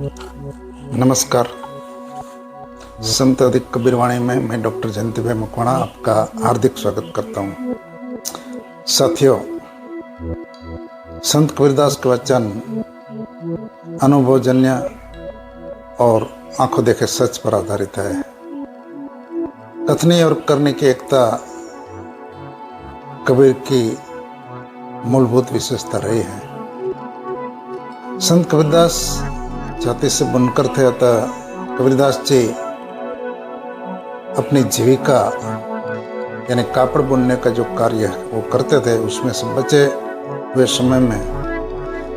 नमस्कार। संत अधिक कबीरवाणी में मैं डॉक्टर जयंती भाई मकवाणा आपका हार्दिक स्वागत करता हूँ। साथियों, संत कबीरदास के वचन अनुभवजन्य और आंखों देखे सच पर आधारित है। कथनी और करने की एकता कबीर की मूलभूत विशेषता रही है। संत कबीरदास जाति से बुनकर थे, अतः कबीरदास जी अपनी जीविका यानी कापड़ बुनने का जो कार्य वो करते थे, उसमें से बचे हुए समय में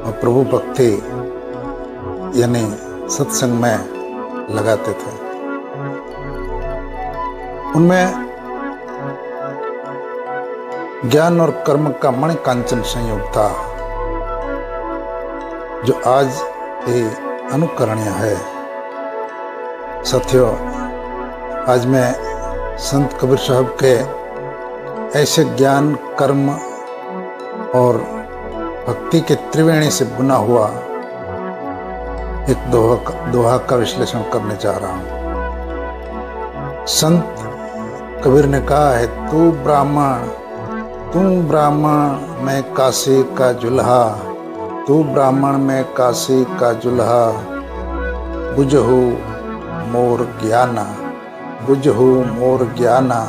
और प्रभु भक्ति यानी सत्संग में लगाते थे। उनमें ज्ञान और कर्म का मणि कांचन संयोग था, जो आज भी अनुकरणीय है। साथियों, आज मैं संत कबीर साहब के ऐसे ज्ञान, कर्म और भक्ति के त्रिवेणी से बुना हुआ एक दोहा का विश्लेषण करने जा रहा हूं। संत कबीर ने कहा है, तू ब्राह्मण मैं काशी का जुल्हा, तू ब्राह्मण में काशी का जुल्हा, बुझहु मोर ज्ञाना, बुझहु मोर ज्ञाना,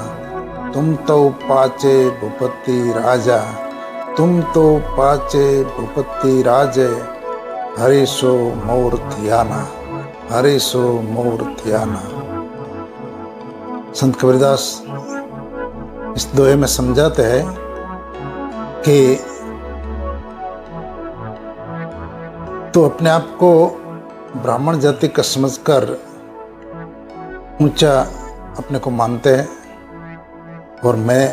तुम तो पाचे भूपति राजा, तुम तो पाचे भूपति राजे, हरि सो मोर ध्याना, हरि सो मोर ध्याना। संत कबीरदास इस दोहे में समझाते हैं कि तो अपने आप को ब्राह्मण जाति का समझकर ऊंचा अपने को मानते हैं, और मैं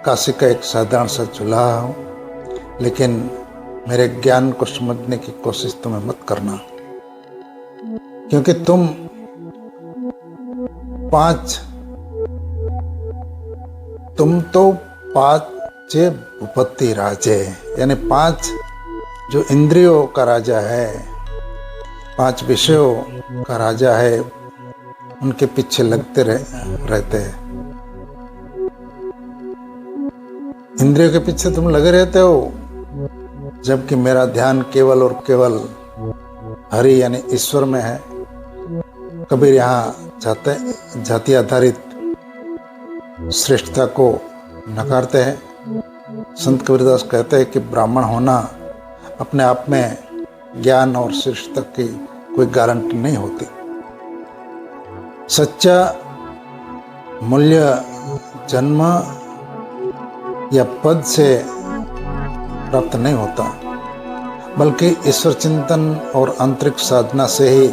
काशी का एक साधारण सा चूल्हा हूँ, लेकिन मेरे ज्ञान को समझने की कोशिश तुम्हें मत करना, क्योंकि तुम तो पांचे भूपति राजे, यानी 5 जो इंद्रियों का राजा है, 5 विषयों का राजा है, उनके पीछे लगते रहते हैं। इंद्रियों के पीछे तुम लगे रहते हो, जबकि मेरा ध्यान केवल और केवल हरि यानी ईश्वर में है। कबीर यहाँ जाति आधारित श्रेष्ठता को नकारते हैं। संत कबीरदास कहते हैं कि ब्राह्मण होना अपने आप में ज्ञान और श्रेष्ठता की कोई गारंटी नहीं होती। सच्चा मूल्य जन्म या पद से प्राप्त नहीं होता, बल्कि ईश्वर चिंतन और आंतरिक साधना से ही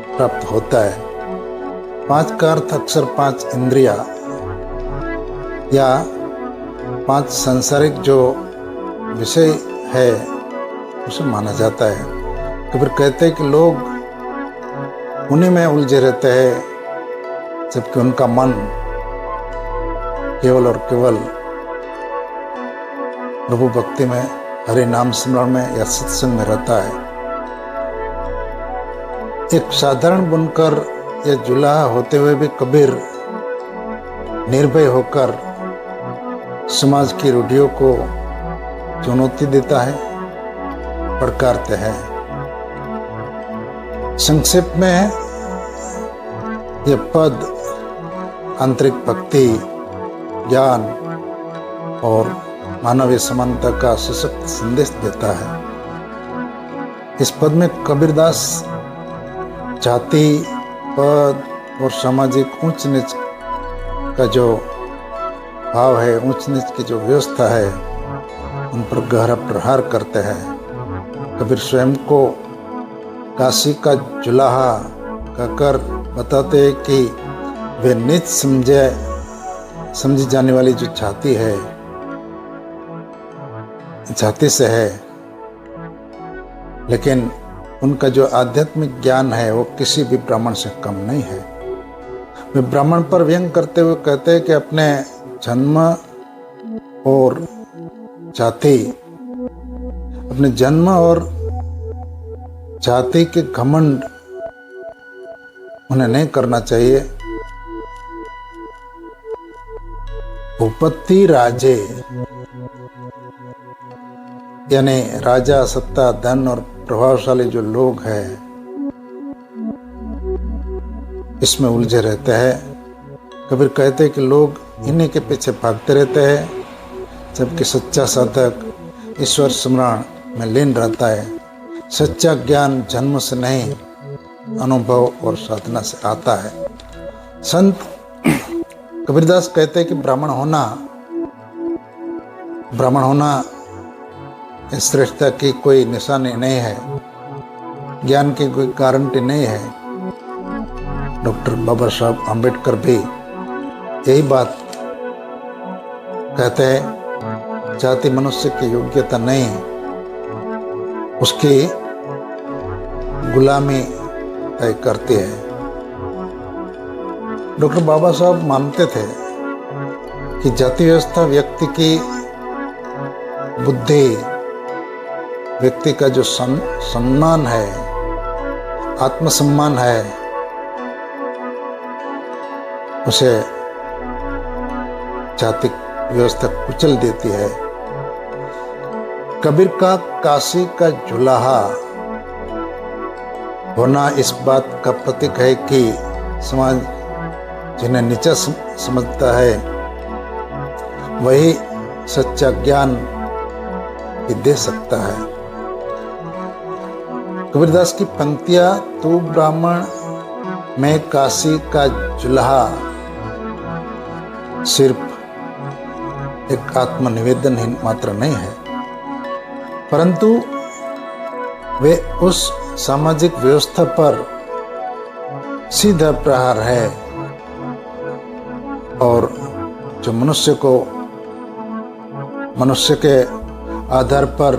प्राप्त होता है। 5 का अर्थ अक्सर 5 इंद्रिया या 5 सांसारिक जो विषय है उसे माना जाता है। कबीर कहते हैं कि लोग उन्हीं में उलझे रहते हैं, जबकि उनका मन केवल और केवल प्रभु भक्ति में, हरि नाम स्मरण में या सत्संग में रहता है। एक साधारण बुनकर या जुल्हा होते हुए भी कबीर निर्भय होकर समाज की रूढ़ियों को चुनौती देता है, प्रकारते हैं। संक्षेप में यह पद आंतरिक भक्ति, ज्ञान और मानवीय समानता का सशक्त संदेश देता है। इस पद में कबीरदास जाति, पद और सामाजिक ऊंच नीच का जो भाव है, ऊंच नीच की जो व्यवस्था है, उन पर गहरा प्रहार करते हैं। कबीर स्वयं को काशी का जुलाहा कहकर बताते हैं कि वे नीच समझी जाने वाली जो जाति है, जाति से है, लेकिन उनका जो आध्यात्मिक ज्ञान है वो किसी भी ब्राह्मण से कम नहीं है। वे ब्राह्मण पर व्यंग करते हुए कहते हैं कि अपने जन्म और जाति, अपने जन्म और जाति के घमंड उन्हें नहीं करना चाहिए। भूपति राजे यानी राजा, सत्ता, धन और प्रभावशाली जो लोग हैं इसमें उलझे रहते हैं। कबीर कहते हैं कि लोग इन्हीं के पीछे भागते रहते हैं, जबकि सच्चा साधक ईश्वर स्मरण में लीन रहता है। सच्चा ज्ञान जन्म से नहीं, अनुभव और साधना से आता है। संत कबीरदास कहते हैं कि ब्राह्मण होना इस श्रेष्ठता की कोई निशानी नहीं है, ज्ञान की कोई गारंटी नहीं है। डॉक्टर बाबा साहब अम्बेडकर भी यही बात कहते हैं, जाति मनुष्य की योग्यता नहीं, उसकी गुलामी तय करती है। डॉक्टर बाबा साहब मानते थे कि जाति व्यवस्था व्यक्ति की बुद्धि, व्यक्ति का जो सम्मान है, आत्मसम्मान है, उसे जाति व्यवस्था कुचल देती है। कबीर का काशी का जुलाहा होना इस बात का प्रतीक है कि समाज जिन्हें नीचा समझता है वही सच्चा ज्ञान भी दे सकता है। कबीरदास की पंक्तियां, तू ब्राह्मण मैं काशी का जुलाहा, सिर्फ एक आत्मनिवेदन ही मात्र नहीं है, परंतु वे उस सामाजिक व्यवस्था पर सीधा प्रहार है और जो मनुष्य के आधार पर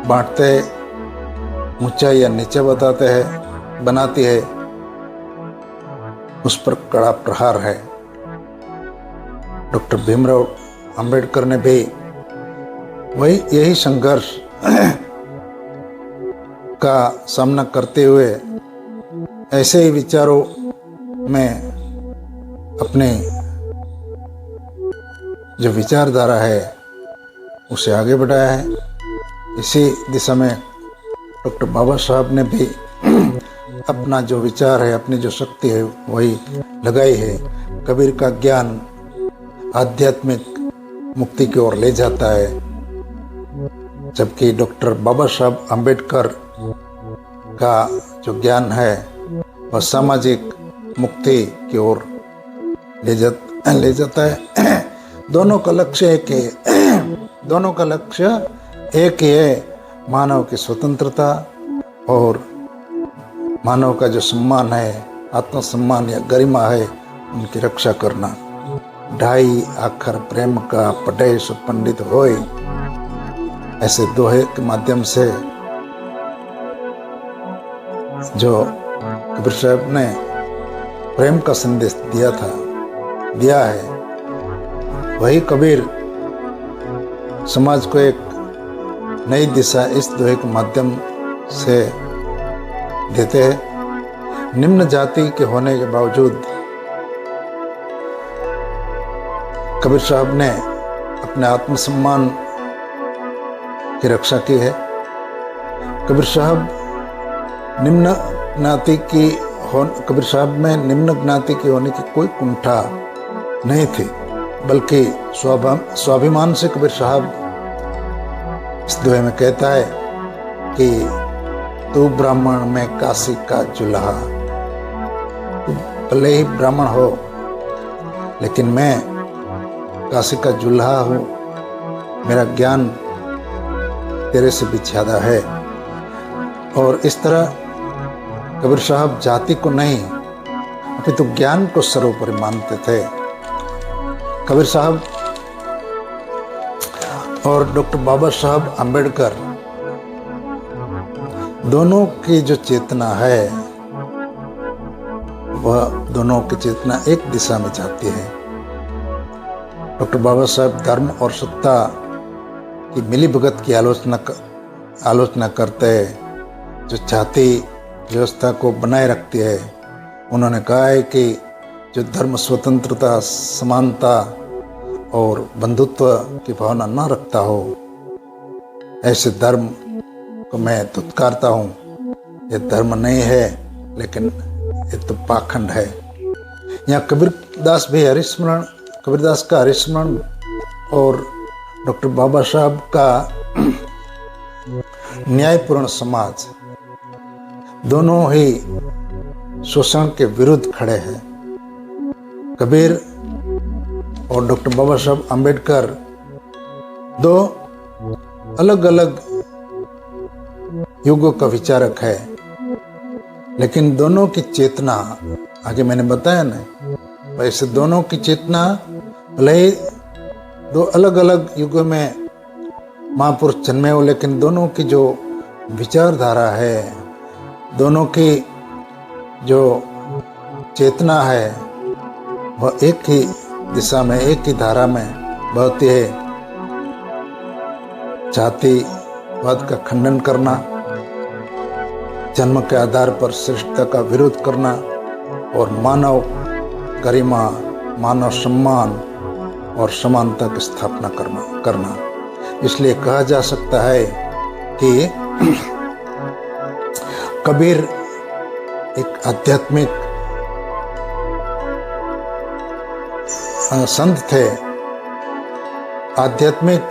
बांटते, ऊंचा या नीचे बनाती है, उस पर कड़ा प्रहार है। डॉक्टर भीमराव अंबेडकर ने भी यही संघर्ष का सामना करते हुए ऐसे ही विचारों में अपने जो विचारधारा है उसे आगे बढ़ाया है। इसी दिशा में डॉक्टर बाबा साहब ने भी अपना जो विचार है, अपनी जो शक्ति है वही लगाई है। कबीर का ज्ञान आध्यात्मिक मुक्ति की ओर ले जाता है, जबकि डॉक्टर बाबा साहब अम्बेडकर का जो ज्ञान है वह सामाजिक मुक्ति की ओर ले जाता है। दोनों का लक्ष्य एक ही है, मानव की स्वतंत्रता और मानव का जो सम्मान है, आत्मसम्मान या गरिमा है, उनकी रक्षा करना। ढाई आखर प्रेम का पढ़े सो पंडित होए, ऐसे दोहे के माध्यम से जो कबीर साहब ने प्रेम का संदेश दिया है, वही कबीर समाज को एक नई दिशा इस दोहे के माध्यम से देते हैं। निम्न जाति के होने के बावजूद कबीर साहब ने अपने आत्मसम्मान की रक्षा की है। कबीर साहब कबीर साहब में निम्न ज्ञाति की होने की कोई कुंठा नहीं थी, बल्कि स्वाभिमान से कबीर साहब इस दोहे में कहता है कि तू ब्राह्मण मैं काशी का जुलाहा, तू भले ही ब्राह्मण हो लेकिन मैं काशी का जुलाहा हूँ, मेरा ज्ञान तेरे से भी ज्यादा है। और इस तरह कबीर साहब जाति को नहीं अपितु ज्ञान को सर्वोपरि मानते थे। कबीर साहब और डॉक्टर बाबा साहब अम्बेडकर दोनों की जो चेतना है वह दोनों की चेतना एक दिशा में जाती है। डॉक्टर बाबा साहब धर्म और सत्ता की मिलीभगत की आलोचना करते जो जाति व्यवस्था को बनाए रखती है। उन्होंने कहा है कि जो धर्म स्वतंत्रता, समानता और बंधुत्व की भावना न रखता हो, ऐसे धर्म को मैं धुतकारता हूँ। ये धर्म नहीं है, लेकिन ये तो पाखंड है। यहाँ कबीरदास का हरिस्मरण और डॉक्टर बाबा साहब का न्यायपूर्ण समाज दोनों ही शोषण के विरुद्ध खड़े हैं। कबीर और डॉक्टर बाबा साहब आम्बेडकर दो अलग अलग युगों का विचारक है, लेकिन दोनों की चेतना, आगे मैंने बताया ना, वैसे दोनों की चेतना भले ही दो अलग अलग युगों में महापुरुष जन्मे हो, लेकिन दोनों की जो विचारधारा है, दोनों की जो चेतना है, वह एक ही दिशा में, एक ही धारा में बहती है। जातिवाद का खंडन करना, जन्म के आधार पर श्रेष्ठता का विरोध करना और मानव गरिमा, मानव सम्मान और समानता की स्थापना करना। इसलिए कहा जा सकता है कि कबीर एक आध्यात्मिक संत थे। आध्यात्मिक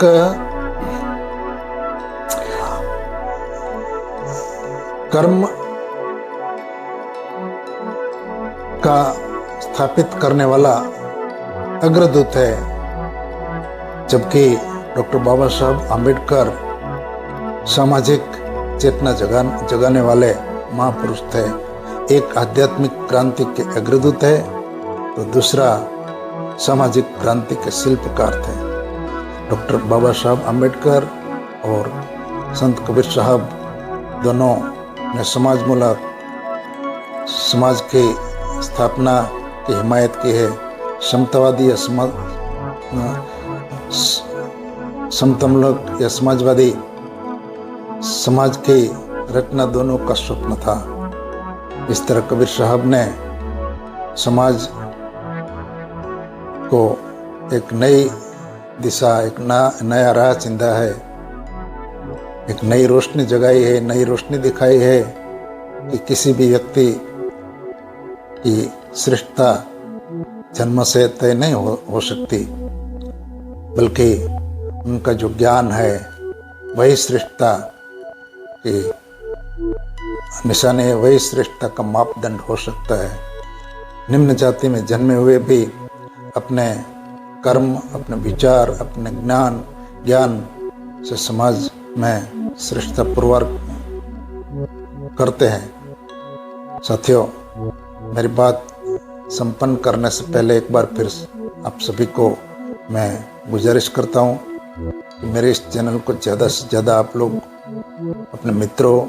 कर्म का स्थापित करने वाला अग्रदूत है, जबकि डॉक्टर बाबा साहब आम्बेडकर सामाजिक चेतना जगाने वाले महापुरुष थे। एक आध्यात्मिक क्रांति के अग्रदूत है तो दूसरा सामाजिक क्रांति के शिल्पकार थे। डॉक्टर बाबा साहब आम्बेडकर और संत कबीर साहब दोनों ने समाजमूलक समाज की स्थापना की हिमायत की है। समतावादी या समतामूलक या समाजवादी समाज की रचना दोनों का स्वप्न था। इस तरह कबीर साहब ने समाज को एक नई दिशा, एक नया राह चिंधा है, एक नई रोशनी जगाई है, नई रोशनी दिखाई है कि किसी भी व्यक्ति की श्रेष्ठता जन्म से तय नहीं हो सकती, बल्कि उनका जो ज्ञान है वही श्रेष्ठता की निशानी है, वही श्रेष्ठता का मापदंड हो सकता है। निम्न जाति में जन्मे हुए भी अपने कर्म, अपने विचार, अपने ज्ञान से समाज में श्रेष्ठता पुरवार करते हैं। साथियों, मेरी बात संपन्न करने से पहले एक बार फिर आप सभी को मैं गुजारिश करता हूँ कि मेरे इस चैनल को ज़्यादा से ज़्यादा आप लोग अपने मित्रों,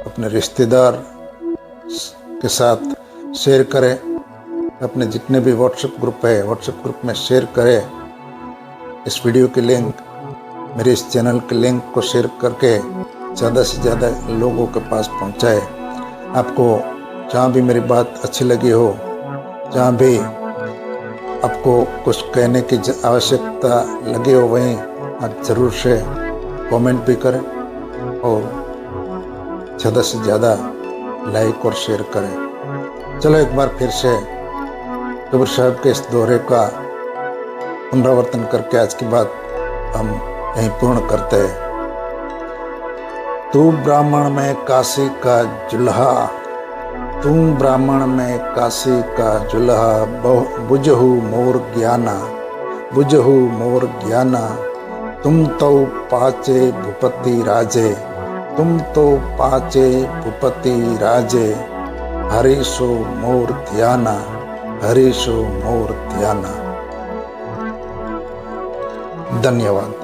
अपने रिश्तेदार के साथ शेयर करें। अपने जितने भी व्हाट्सएप ग्रुप है, व्हाट्सएप ग्रुप में शेयर करें। इस वीडियो की लिंक, मेरे इस चैनल के लिंक को शेयर करके ज़्यादा से ज़्यादा लोगों के पास पहुंचाए। आपको जहाँ भी मेरी बात अच्छी लगी हो, जहाँ भी आपको कुछ कहने की आवश्यकता लगी हो, वहीं आप ज़रूर से कमेंट भी करें और ज़्यादा से ज़्यादा लाइक और शेयर करें। चलो एक बार फिर से कबीर साहब के इस दोहरे का पुनरावर्तन करके आज की बात हम यहीं पूर्ण करते हैं। तू ब्राह्मण में काशी का जुल्हा, तू ब्राह्मण में काशी का जुल्हा, बुझहु मोर ज्ञाना, बुझहु मोर ज्ञाना। तुम तो पाचे भूपति राजे, तुम तो पाचे भूपति राजे। हरिशो मोर ध्याना, हरिशो मोर ध्याना। धन्यवाद।